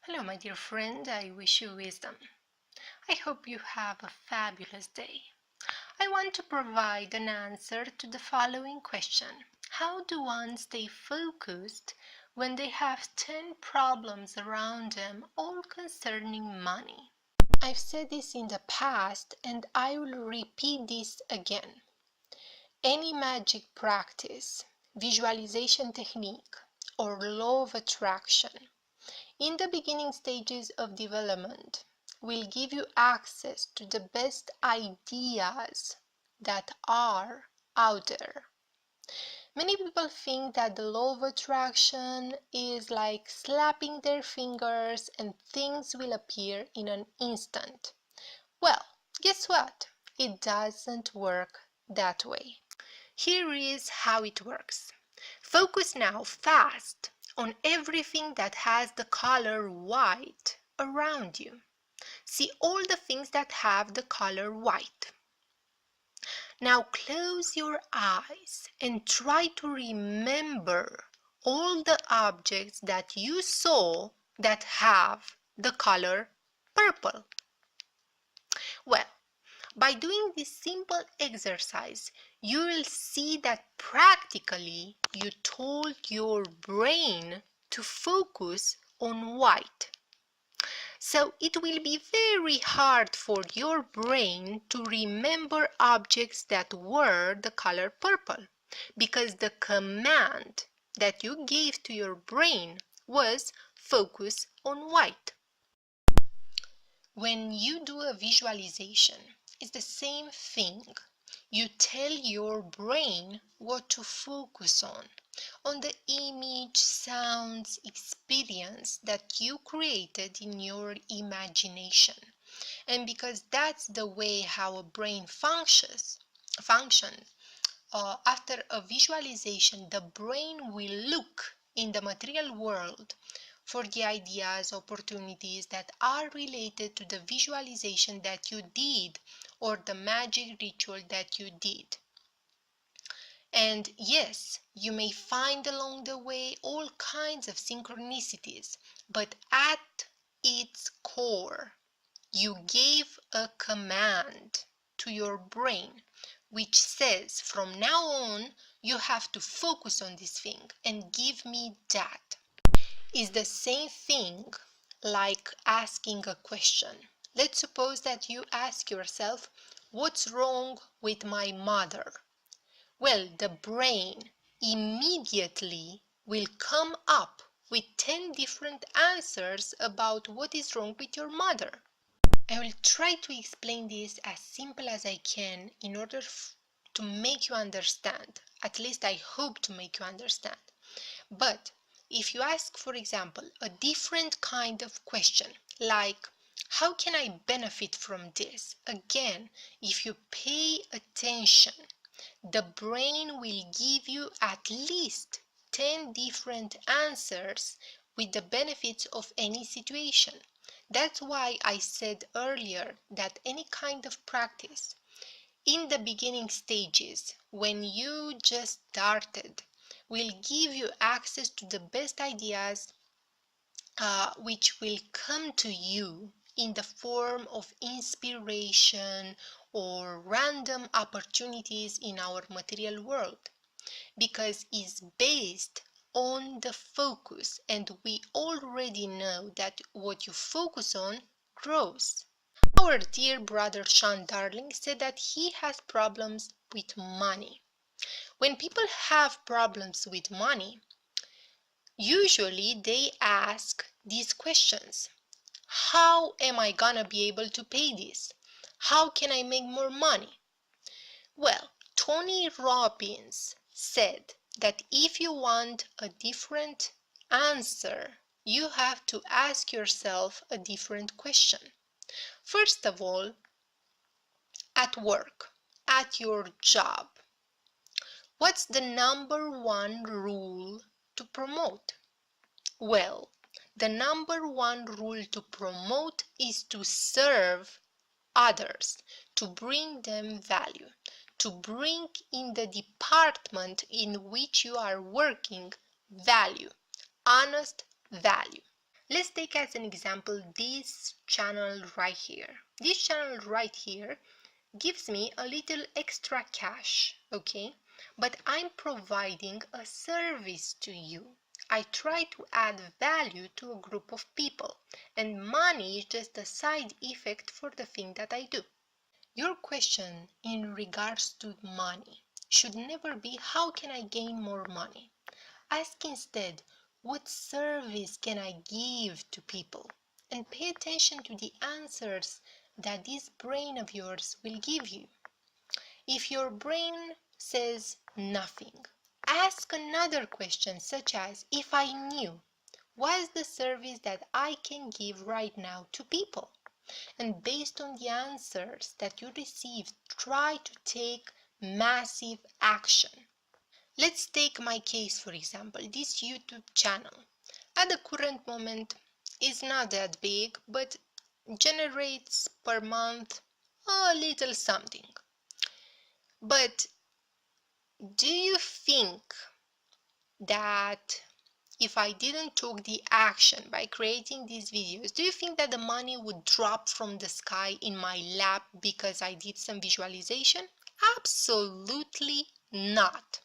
Hello, my dear friend. I wish you wisdom. I hope you have a fabulous day. I want to provide an answer to the following question. How do one stay focused when they have 10 problems around them, all concerning money? I've said this in the past and I will repeat this again. Any magic practice, visualization technique, or law of attraction in the beginning stages of development will give you access to the best ideas that are out there. Many people think that the law of attraction is like slapping their fingers and things will appear in an instant. Well, guess what? It doesn't work that way. Here is how it works. Focus now fast on everything that has the color white around you. See all the things that have the color white. Now close your eyes and try to remember all the objects that you saw that have the color purple. Well, by doing this simple exercise, you will see that practically you told your brain to focus on white. So it will be very hard for your brain to remember objects that were the color purple, because the command that you gave to your brain was focus on white. When you do a visualization, it's the same thing. You tell your brain what to focus on the image, sounds, experience that you created in your imagination. And because that's the way how a brain functions, after a visualization, the brain will look in the material world for the ideas, opportunities that are related to the visualization that you did or the magic ritual that you did. And yes, you may find along the way all kinds of synchronicities, but at its core, you gave a command to your brain which says from now on you have to focus on this thing and give me that. Is the same thing like asking a question. Let's suppose that you ask yourself, what's wrong with my mother? Well, the brain immediately will come up with 10 different answers about what is wrong with your mother. I will try to explain this as simple as I can in order to make you understand. At least I hope to make you understand. But if you ask, for example, a different kind of question, like, how can I benefit from this? Again, if you pay attention, the brain will give you at least 10 different answers with the benefits of any situation. That's why I said earlier that any kind of practice in the beginning stages, when you just started, will give you access to the best ideas which will come to you in the form of inspiration or random opportunities in our material world, because it's based on the focus, and we already know that what you focus on grows. Our dear brother Sean Darling said that he has problems with money. When people have problems with money, usually they ask these questions. How am I gonna be able to pay this? How can I make more money? Well, Tony Robbins said that if you want a different answer, you have to ask yourself a different question. First of all, at work, at your job, what's the number one rule to promote? Well, the number one rule to promote is to serve others, to bring them value, to bring in the department in which you are working value, honest value. Let's take as an example this channel right here. This channel right here gives me a little extra cash, okay? But I'm providing a service to you. I try to add value to a group of people, and money is just a side effect for the thing that I do. Your question in regards to money should never be how can I gain more money? Ask instead, what service can I give to people? And pay attention to the answers that this brain of yours will give you. If your brain says nothing, ask another question such as, if I knew, what's the service that I can give right now to people? And based on the answers that you receive, try to take massive action. Let's take my case, for example, this YouTube channel. At the current moment is not that big, but generates per month a little something. But do you think that if I didn't take the action by creating these videos, do you think that the money would drop from the sky in my lap because I did some visualization? Absolutely not.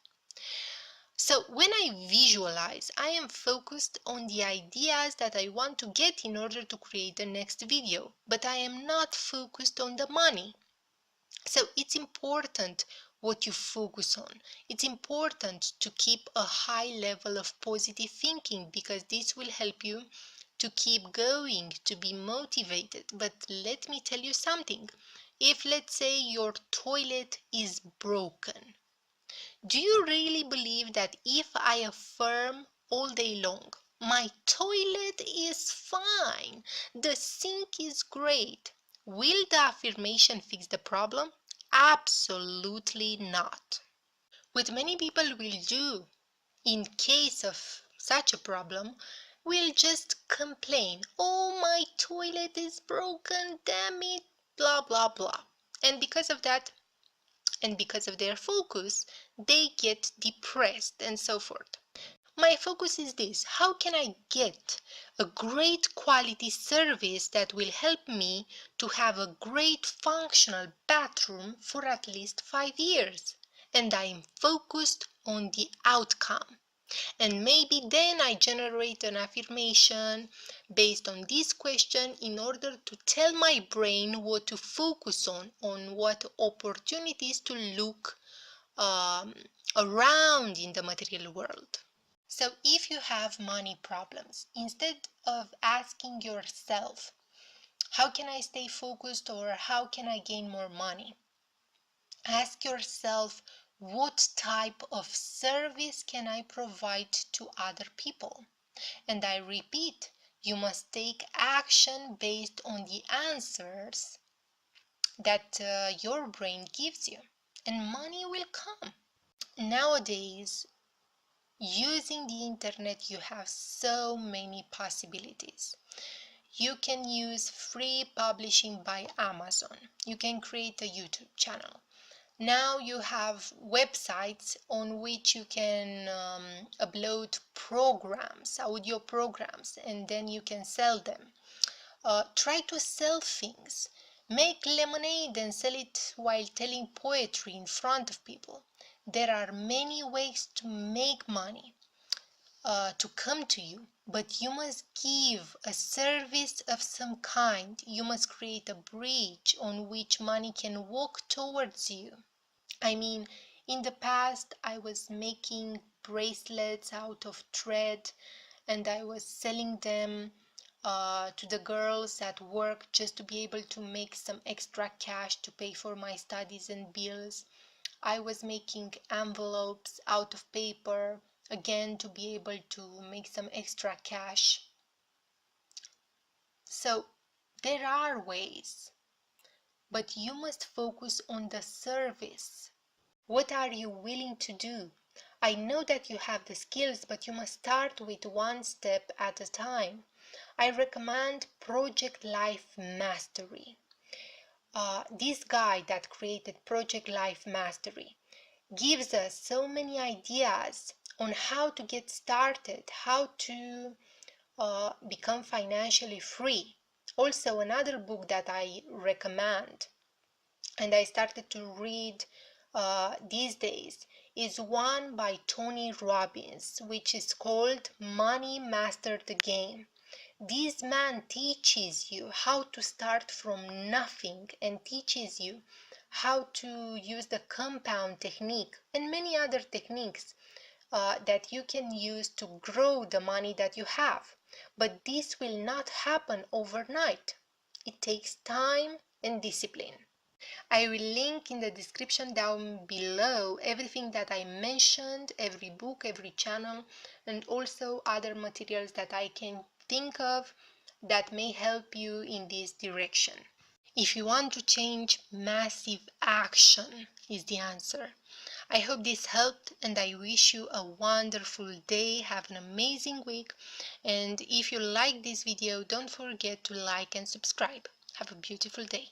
So when I visualize, I am focused on the ideas that I want to get in order to create the next video, but I am not focused on the money. So it's important what you focus on. It's important to keep a high level of positive thinking because this will help you to keep going, to be motivated. But let me tell you something. If let's say your toilet is broken, do you really believe that if I affirm all day long, my toilet is fine, the sink is great, will the affirmation fix the problem? Absolutely not. What many people will do in case of such a problem will just complain, oh, my toilet is broken, damn it, blah, blah, blah. And because of that, and because of their focus, they get depressed and so forth. My focus is this: how can I get a great quality service that will help me to have a great functional bathroom for at least 5 years? And I am focused on the outcome. And maybe then I generate an affirmation based on this question in order to tell my brain what to focus on what opportunities to look around in the material world. So if you have money problems, instead of asking yourself, how can I stay focused or how can I gain more money? Ask yourself, what type of service can I provide to other people? And I repeat, you must take action based on the answers that your brain gives you, and money will come. Nowadays, using the internet, you have so many possibilities. You can use free publishing by Amazon. You can create a YouTube channel. Now you have websites on which you can upload programs, audio programs, and then you can sell them. Try to sell things. Make lemonade and sell it while telling poetry in front of people. There are many ways to make money to come to you, but you must give a service of some kind. You must create a bridge on which money can walk towards you. I mean, in the past, I was making bracelets out of thread and I was selling them to the girls at work just to be able to make some extra cash to pay for my studies and bills. I was making envelopes out of paper, again, to be able to make some extra cash. So there are ways, but you must focus on the service. What are you willing to do? I know that you have the skills, but you must start with one step at a time. I recommend Project Life Mastery. This guy that created Project Life Mastery gives us so many ideas on how to get started, how to become financially free. Also, another book that I recommend and I started to read these days is one by Tony Robbins, which is called Money Master the Game. This man teaches you how to start from nothing and teaches you how to use the compound technique and many other techniques that you can use to grow the money that you have. But this will not happen overnight. It takes time and discipline. I will link in the description down below everything that I mentioned, every book, every channel, and also other materials that I can think of that may help you in this direction. If you want to change, massive action is the answer. I hope this helped and I wish you a wonderful day. Have an amazing week. And if you like this video, don't forget to like and subscribe. Have a beautiful day.